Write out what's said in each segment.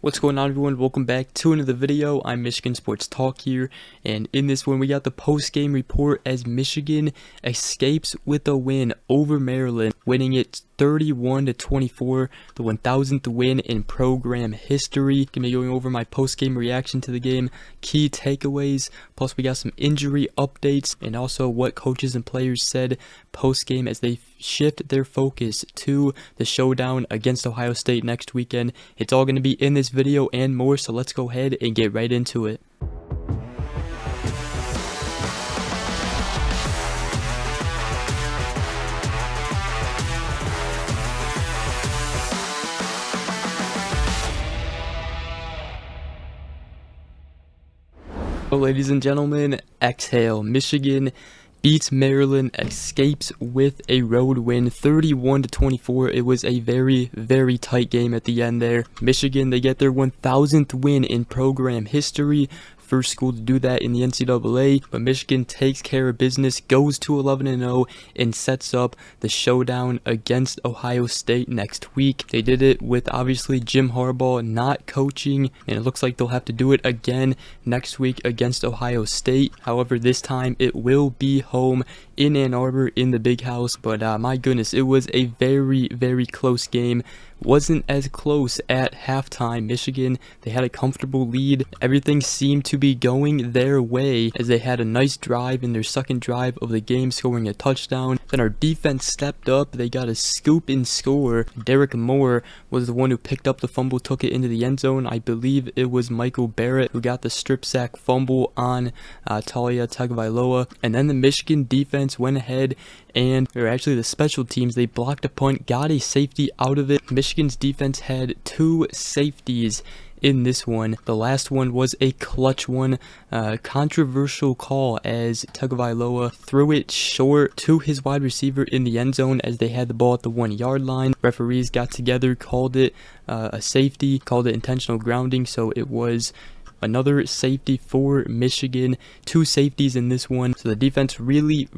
What's going on, everyone? Welcome back to another video. I'm Michigan Sports Talk here, and in this one we got the post-game report as Michigan escapes with a win over Maryland, winning it 31-24, the 1000th win in program history. Gonna be going over my post-game reaction to the game, key takeaways, plus we got some injury updates, and also what coaches and players said post-game as they shift their focus to the showdown against Ohio State next weekend. It's all going to be in this video and more, so let's go ahead and get right into it. So, ladies and gentlemen, exhale. Michigan beats Maryland, escapes with a road win, 31-24. It was a very, very tight game at the end there. Michigan, they get their 1000th win in program history. First school to do that in the NCAA, but Michigan takes care of business, goes to 11-0, and sets up the showdown against Ohio State next week. They did it with obviously Jim Harbaugh not coaching, and it looks like they'll have to do it again next week against Ohio State. However, this time it will be home in Ann Arbor in the Big House, but my goodness, it was a very, very close game. Wasn't as close at halftime. Michigan, they had a comfortable lead. Everything seemed to be going their way as they had a nice drive in their second drive of the game, scoring a touchdown. Then our defense stepped up. They got a scoop and score. Derek Moore was the one who picked up the fumble, took it into the end zone. I believe it was Michael Barrett who got the strip sack fumble on Talia Tagovailoa. And then the Michigan defense went ahead and, or actually the special teams, they blocked a punt, got a safety out of it. Michigan's defense had two safeties in this one. The last one was a clutch one, controversial call as Tagovailoa threw it short to his wide receiver in the end zone as they had the ball at the 1 yard line. Referees got together, called it a safety, called it intentional grounding, so it was another safety for Michigan. Two safeties in this one. So the defense really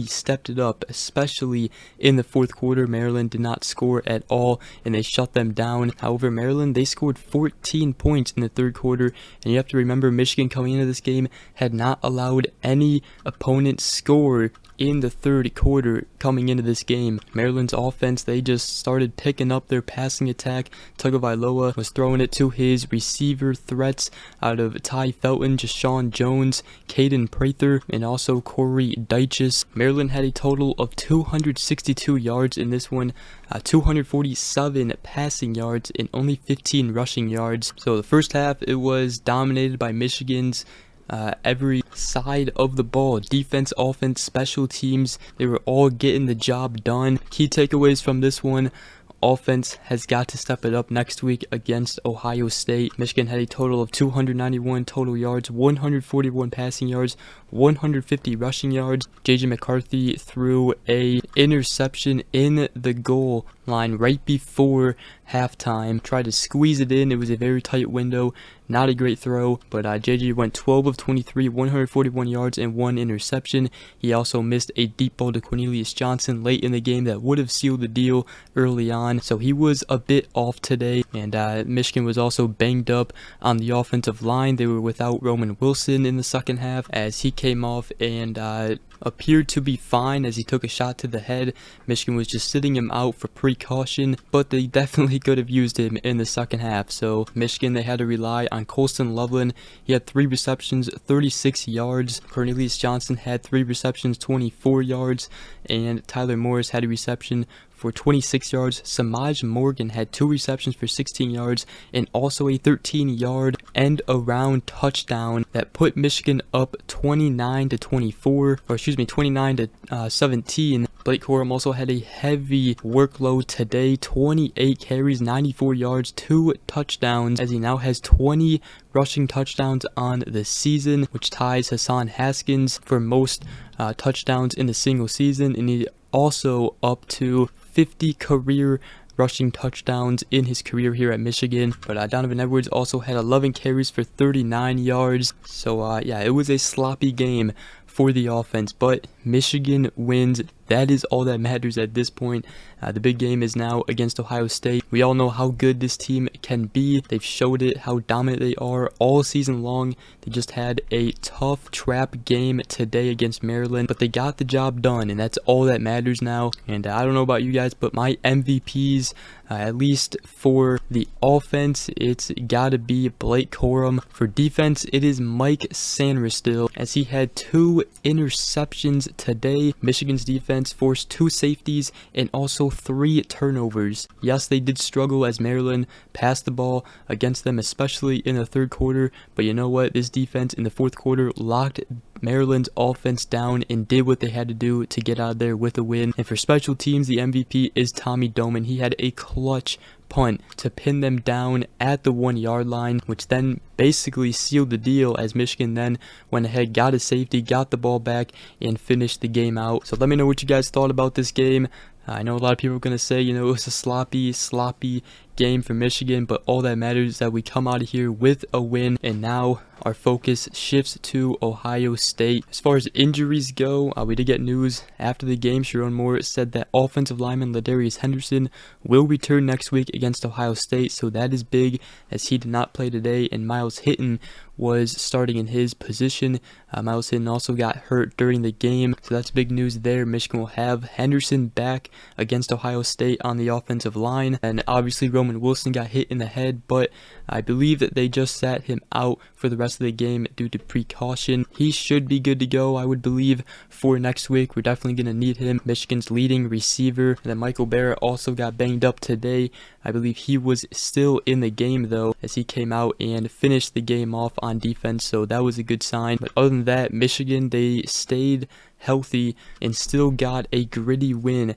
stepped it up, especially in the fourth quarter. Maryland did not score at all, and they shut them down. However, Maryland, they scored 14 points in the third quarter, and you have to remember Michigan coming into this game had not allowed any opponent score in the third quarter coming into this game. Maryland's offense, they just started picking up their passing attack. Tagovailoa was throwing it to his receiver threats out of Ty Felton, Jashawn Jones, Caden Prather, and also Corey Dyches. Maryland had a total of 262 yards in this one, 247 passing yards, and only 15 rushing yards. So the first half, it was dominated by Michigan's every side of the ball. Defense, offense, special teams, they were all getting the job done. Key takeaways from this one: offense has got to step it up next week against Ohio State. Michigan had a total of 291 total yards, 141 passing yards, 150 rushing yards. McCarthy threw a interception in the goal line right before halftime, tried to squeeze it in. It was a very tight window, not a great throw, but JJ went 12 of 23, 141 yards and one interception. He also missed a deep ball to Cornelius Johnson late in the game that would have sealed the deal early on, so he was a bit off today. And Michigan was also banged up on the offensive line. They were without Roman Wilson in the second half as he came off and appeared to be fine as he took a shot to the head. Michigan was just sitting him out for precaution, but they definitely could have used him in the second half. So Michigan, they had to rely on Colston Loveland. He had 3 receptions, 36 yards. Cornelius Johnson had 3 receptions, 24 yards. And Tyler Morris had a reception for 26 yards. Samaj Morgan had 2 receptions for 16 yards and also a 13-yard end around touchdown that put Michigan up 29-17. Blake Corum also had a heavy workload today, 28 carries, 94 yards, 2 touchdowns, as he now has 20 rushing touchdowns on the season, which ties Hassan Haskins for most touchdowns in a single season, and he also up to 50 career rushing touchdowns in his career here at Michigan. But Donovan Edwards also had 11 carries for 39 yards. So yeah, it was a sloppy game for the offense, but Michigan wins. That is all that matters at this point. The big game is now against Ohio State. We all know how good this team can be. They've showed it, how dominant they are all season long. They just had a tough trap game today against Maryland, but they got the job done, and that's all that matters now. And I don't know about you guys, but my MVPs, at least for the offense, it's got to be Blake Corum. For defense, it is Mike Sanderstill, as he had 2 interceptions today. Michigan's defense forced 2 safeties and also 3 turnovers. Yes, they did struggle as Maryland passed the ball against them, especially in the third quarter, but you know what? This defense in the fourth quarter locked Maryland's offense down and did what they had to do to get out of there with a win. And for special teams, the MVP is Tommy Doman. He had a clutch punt to pin them down at the 1-yard line, which then basically sealed the deal, as Michigan then went ahead, got a safety, got the ball back, and finished the game out. So let me know what you guys thought about this game. I know a lot of people are going to say, you know, it was a sloppy game for Michigan, but all that matters is that we come out of here with a win, and now our focus shifts to Ohio State. As far as injuries go, we did get news after the game. Sharon Moore said that offensive lineman Ladarius Henderson will return next week against Ohio State, so that is big, as he did not play today, and Miles Hitton was starting in his position. Miles Hitton also got hurt during the game, so that's big news there. Michigan will have Henderson back against Ohio State on the offensive line, and obviously Roman Wilson got hit in the head, but I believe that they just sat him out for the rest of the game due to precaution. He should be good to go, I would believe, for next week. We're definitely going to need him. Michigan's leading receiver, and then Michael Barrett also got banged up today. I believe he was still in the game though, as he came out and finished the game off on defense, so that was a good sign. But other than that, Michigan, they stayed healthy and still got a gritty win.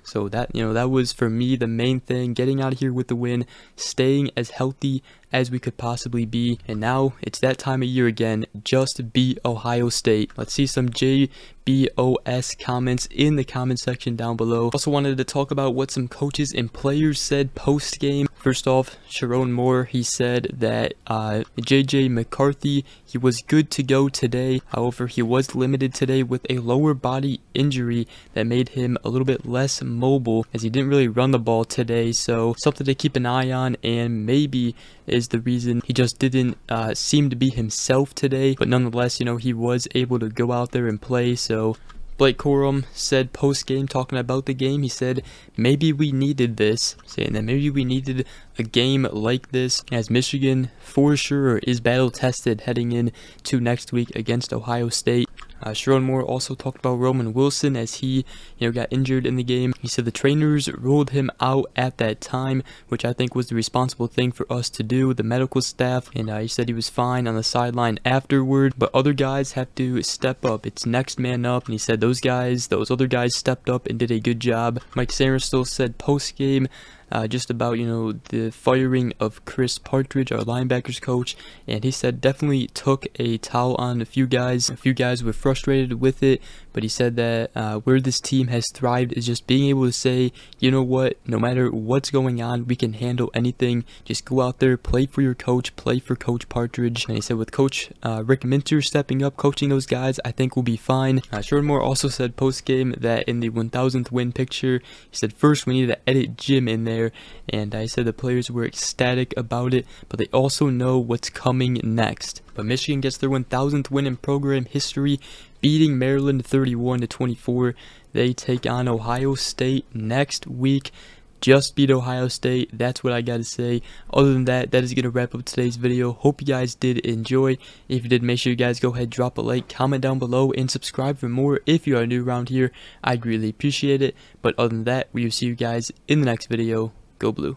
So that, you know, that was for me the main thing, getting out of here with the win, staying as healthy as we could possibly be. And now it's that time of year again, just beat Ohio State. Let's see some JBOS comments in the comment section down below. Also wanted to talk about what some coaches and players said post game. First off, Sharon Moore, he said that JJ McCarthy, he was good to go today. However, he was limited today with a lower body injury that made him a little bit less mobile, as he didn't really run the ball today. So something to keep an eye on, and maybe is the reason he just didn't seem to be himself today. But nonetheless, you know, he was able to go out there and play. So Blake Corum said post-game, talking about the game, he said, maybe we needed this, saying that maybe we needed a game like this, as Michigan for sure is battle-tested heading into next week against Ohio State. Sharon Moore also talked about Roman Wilson, as he, got injured in the game. He said the trainers ruled him out at that time, which I think was the responsible thing for us to do, the medical staff, and he said he was fine on the sideline afterward, but other guys have to step up. It's next man up, and he said those other guys stepped up and did a good job. Mike Sanderstill said post-game, just about, the firing of Chris Partridge, our linebackers coach, and he said definitely took a towel on a few guys. A few guys were frustrated with it, but he said that where this team has thrived is just being able to say, you know what, no matter what's going on, we can handle anything. Just go out there, play for your coach, play for Coach Partridge. And he said with Coach Rick Minter stepping up, coaching those guys, I think we'll be fine. Sharon Moore also said post-game that in the 1000th win picture, he said first we needed to edit Jim in there, and I said the players were ecstatic about it, but they also know what's coming next. But Michigan gets their 1000th win in program history, beating Maryland 31-24. They take on Ohio State next week. Just beat Ohio State. That's what I gotta say. Other than that, that is gonna wrap up today's video. Hope you guys did enjoy. If you did, make sure you guys go ahead, drop a like, comment down below, and subscribe for more if you are new around here. I'd really appreciate it. But other than that, we will see you guys in the next video. Go Blue.